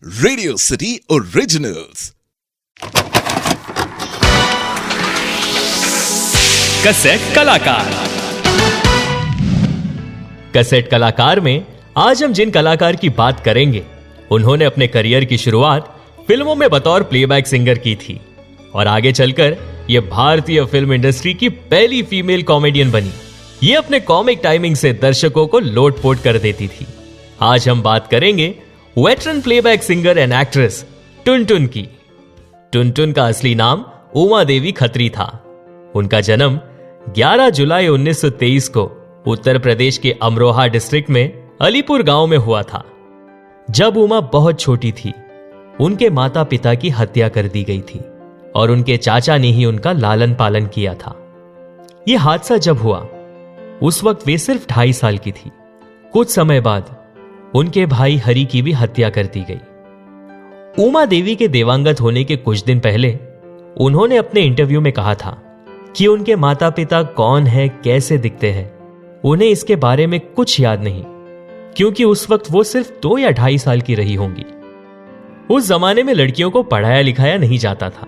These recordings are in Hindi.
Radio city originals. कैसेट कलाकार। कैसेट कलाकार में आज हम जिन कलाकार की बात करेंगे उन्होंने अपने करियर की शुरुआत फिल्मों में बतौर प्लेबैक सिंगर की थी और आगे चलकर यह भारतीय फिल्म इंडस्ट्री की पहली फीमेल कॉमेडियन बनी। ये अपने कॉमिक टाइमिंग से दर्शकों को लोटपोट कर देती थी। आज हम बात करेंगे veteran playback singer and actress Tuntun की। टुनटुन का असली नाम उमा देवी खत्री था। उनका जन्म 11 जुलाई 1923 को उत्तर प्रदेश के अमरोहा डिस्ट्रिक्ट में अलीपुर गांव में हुआ था। जब उमा बहुत छोटी थी उनके माता पिता की हत्या कर दी गई थी और उनके चाचा ने ही उनका लालन पालन किया था। यह हादसा जब हुआ उस वक्त वे सिर्फ 2.5 साल की थी। कुछ समय बाद उनके भाई हरि की भी हत्या कर दी गई। उमा देवी के देवांगत होने के कुछ दिन पहले उन्होंने अपने इंटरव्यू में कहा था कि उनके माता पिता कौन है, कैसे दिखते हैं, उन्हें इसके बारे में कुछ याद नहीं, क्योंकि उस वक्त वो सिर्फ 2 या 2.5 साल की रही होंगी। उस जमाने में लड़कियों को पढ़ाया लिखाया नहीं जाता था।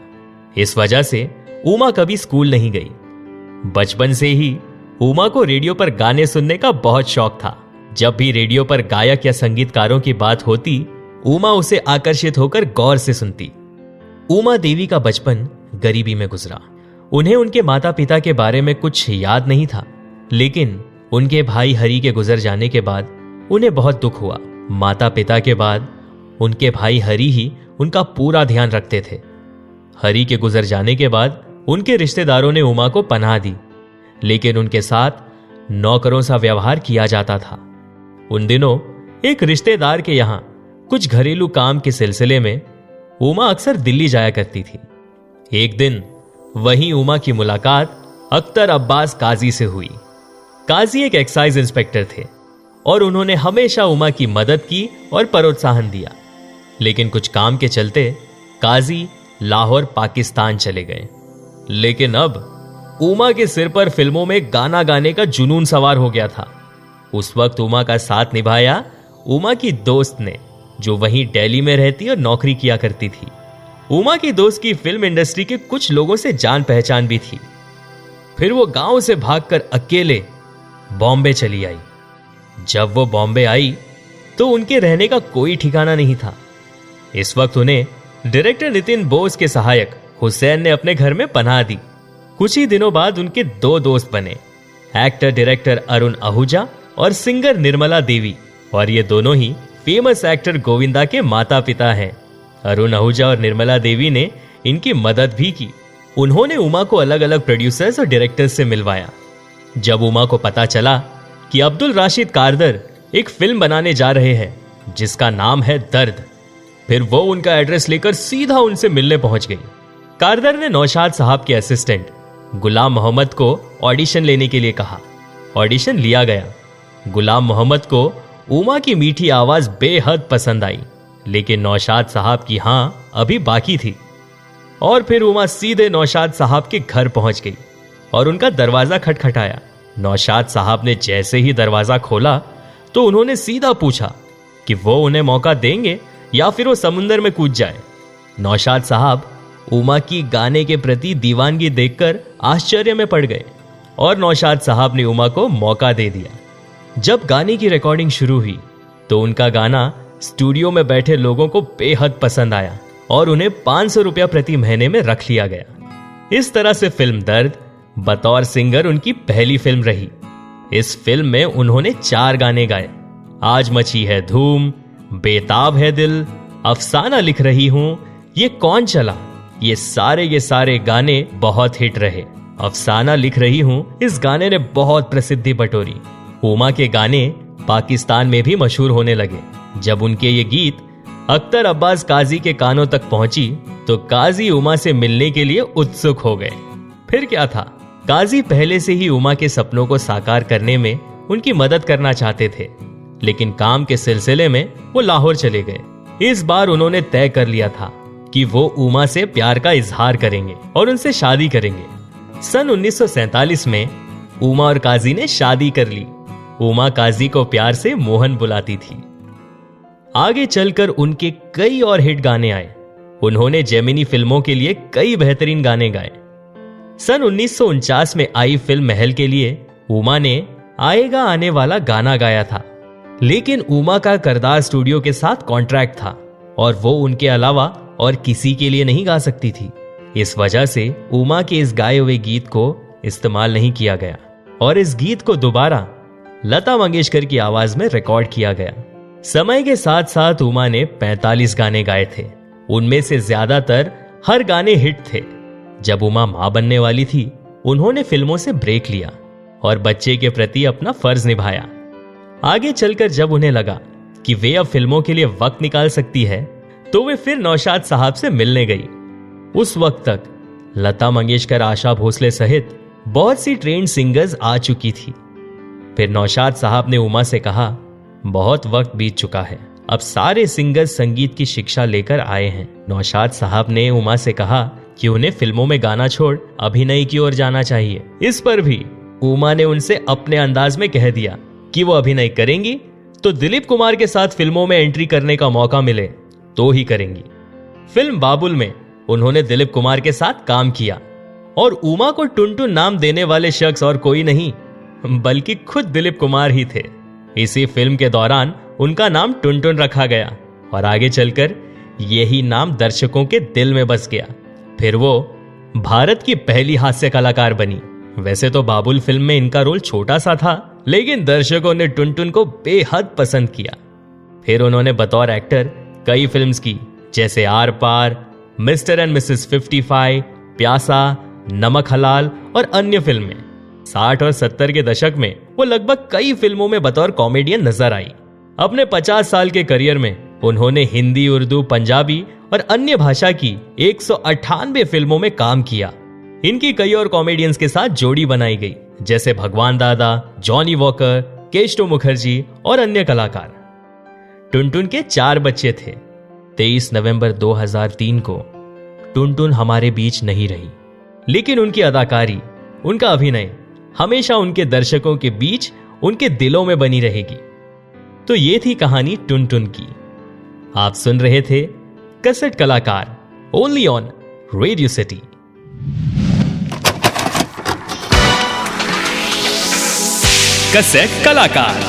इस वजह से उमा कभी स्कूल नहीं गई। बचपन से ही उमा को रेडियो पर गाने सुनने का बहुत शौक था। जब भी रेडियो पर गायक या संगीतकारों की बात होती उमा उसे आकर्षित होकर गौर से सुनती। उमा देवी का बचपन गरीबी में गुजरा। उन्हें उनके माता पिता के बारे में कुछ याद नहीं था, लेकिन उनके भाई हरि के गुजर जाने के बाद उन्हें बहुत दुख हुआ। माता पिता के बाद उनके भाई हरि ही उनका पूरा ध्यान रखते थे। हरि के गुजर जाने के बाद उनके रिश्तेदारों ने उमा को पनाह दी, लेकिन उनके साथ नौकरों सा व्यवहार किया जाता था। उन दिनों एक रिश्तेदार के यहां कुछ घरेलू काम के सिलसिले में उमा अक्सर दिल्ली जाया करती थी। एक दिन वहीं उमा की मुलाकात अख्तर अब्बास काजी से हुई। काजी एक एक्साइज इंस्पेक्टर थे और उन्होंने हमेशा उमा की मदद की और प्रोत्साहन दिया, लेकिन कुछ काम के चलते काजी लाहौर पाकिस्तान चले गए। लेकिन अब उमा के सिर पर फिल्मों में गाना गाने का जुनून सवार हो गया था। उस वक्त उमा का साथ निभाया उमा की दोस्त ने, जो वहीं दिल्ली में रहती और नौकरी किया करती थी। उमा की दोस्त की फिल्म इंडस्ट्री के कुछ लोगों से जान पहचान भी थी। फिर वो गांव से भागकर अकेले बॉम्बे चली आई। जब वो बॉम्बे आई तो उनके रहने का कोई ठिकाना नहीं था। इस वक्त उन्हें डायरेक्टर नितिन बोस के सहायक हुसैन ने अपने घर में पनाह दी। कुछ ही दिनों बाद उनके 2 दोस्त बने, एक्टर डायरेक्टर अरुण आहूजा और सिंगर निर्मला देवी, और ये दोनों ही फेमस एक्टर गोविंदा के माता पिता हैं। अरुण आहूजा और निर्मला देवी ने इनकी मदद भी की। उन्होंने उमा को अलग अलग प्रोड्यूसर्स और डायरेक्टर्स से मिलवाया। जब उमा को पता चला कि अब्दुल राशिद कारदर एक फिल्म बनाने जा रहे हैं जिसका नाम है दर्द, फिर वो उनका एड्रेस लेकर सीधा उनसे मिलने पहुंच गई। कारदर ने नौशाद साहब के असिस्टेंट गुलाम मोहम्मद को ऑडिशन लेने के लिए कहा। ऑडिशन लिया गया। गुलाम मोहम्मद को उमा की मीठी आवाज बेहद पसंद आई, लेकिन नौशाद साहब की हां अभी बाकी थी। और फिर उमा सीधे नौशाद साहब के घर पहुंच गई और उनका दरवाजा खटखटाया। नौशाद साहब ने जैसे ही दरवाजा खोला तो उन्होंने सीधा पूछा कि वो उन्हें मौका देंगे या फिर वो समुंदर में कूद जाए। नौशाद साहब उमा की गाने के प्रति दीवानगी देखकर आश्चर्य में पड़ गए और नौशाद साहब ने उमा को मौका दे दिया। जब गाने की रिकॉर्डिंग शुरू हुई तो उनका गाना स्टूडियो में बैठे लोगों को बेहद पसंद आया और उन्हें 500 रुपया प्रति महीने में रख लिया गया। इस तरह से फिल्म दर्द बतौर सिंगर उनकी पहली फिल्म रही। इस फिल्म में उन्होंने 4 गाने गाए। आज मची है धूम, बेताब है दिल, अफसाना लिख रही हूं, ये कौन चला, ये सारे गाने बहुत हिट रहे। अफसाना लिख रही हूं इस गाने ने बहुत प्रसिद्धि बटोरी। उमा के गाने पाकिस्तान में भी मशहूर होने लगे। जब उनके ये गीत अख्तर अब्बास काजी के कानों तक पहुंची तो काजी उमा से मिलने के लिए उत्सुक हो गए। फिर क्या था, काजी पहले से ही उमा के सपनों को साकार करने में उनकी मदद करना चाहते थे, लेकिन काम के सिलसिले में वो लाहौर चले गए। इस बार उन्होंने तय कर लिया था कि वो उमा से प्यार का इजहार करेंगे और उनसे शादी करेंगे। सन 1947 में उमा और काजी ने शादी कर ली। उमा काजी को प्यार से मोहन बुलाती थी। आगे चलकर उनके कई और हिट गाने आए। उन्होंने जेमिनी फिल्मों के लिए कई बेहतरीन गाने गाए। सन 1949 में आई फिल्म महल के लिए उमा ने आएगा आने वाला गाना गाया था, लेकिन उमा का करदार स्टूडियो के साथ कॉन्ट्रैक्ट था और वो उनके अलावा और किसी के लिए नहीं गा सकती थी। इस वजह से उमा के इस गाए हुए गीत को इस्तेमाल नहीं किया गया और इस गीत को दोबारा लता मंगेशकर की आवाज में रिकॉर्ड किया गया। समय के साथ साथ उमा ने 45 गाने गाए थे। उनमें से ज्यादातर हर गाने हिट थे। जब उमा मां बनने वाली थी, उन्होंने फिल्मों से ब्रेक लिया और बच्चे के प्रति अपना फर्ज निभाया। आगे चलकर जब उन्हें लगा कि वे अब फिल्मों के लिए वक्त निकाल सकती है, तो वे फिर नौशाद साहब से मिलने गई। उस वक्त तक लता मंगेशकर, आशा भोसले सहित बहुत सी ट्रेंड सिंगर्स आ चुकी थी। फिर नौशाद साहब ने उमा से कहा, बहुत वक्त बीत चुका है, अब सारे सिंगर्स संगीत की शिक्षा लेकर आए हैं। नौशाद साहब ने उमा से कहा कि उन्हें फिल्मों में गाना छोड़ अभिनय की ओर जाना चाहिए। इस पर भी उमा ने उनसे अपने अंदाज में कह दिया कि वो अभिनय करेंगी तो दिलीप कुमार के साथ फिल्मों में एंट्री करने का मौका मिले तो ही करेंगी। फिल्म बाबुल में उन्होंने दिलीप कुमार के साथ काम किया और उमा को टुनटुन नाम देने वाले शख्स और कोई नहीं बल्कि खुद दिलीप कुमार ही थे। इसी फिल्म के दौरान उनका नाम टुनटुन रखा गया और आगे चलकर यही नाम दर्शकों के दिल में बस गया। फिर वो भारत की पहली हास्य कलाकार बनी। वैसे तो बाबुल फिल्म में इनका रोल छोटा सा था, लेकिन दर्शकों ने टुनटुन को बेहद पसंद किया। फिर उन्होंने बतौर एक्टर कई फिल्म्स की, जैसे Aar Paar, Mr and Mrs 55, Pyaasa, नमक हलाल और अन्य फिल्में। 60 और 70 के दशक में वो लगभग कई फिल्मों में बतौर कॉमेडियन नजर आई। अपने 50 साल के करियर में उन्होंने हिंदी, उर्दू, पंजाबी और अन्य भाषा की 198 फिल्मों में काम किया। इनकी कई और कॉमेडियंस के साथ जोड़ी बनाई गई, जैसे भगवान दादा, जॉनी वॉकर, केशव मुखर्जी और अन्य कलाकार। टुनटुन के 4 बच्चे थे। 23 नवंबर 2003 को टुनटुन हमारे बीच नहीं रही, लेकिन उनकी अदाकारी, उनका अभिनय हमेशा उनके दर्शकों के बीच, उनके दिलों में बनी रहेगी। तो ये थी कहानी टुनटुन की। आप सुन रहे थे कैसेट कलाकार, only on radio city. Cassette कलाकार।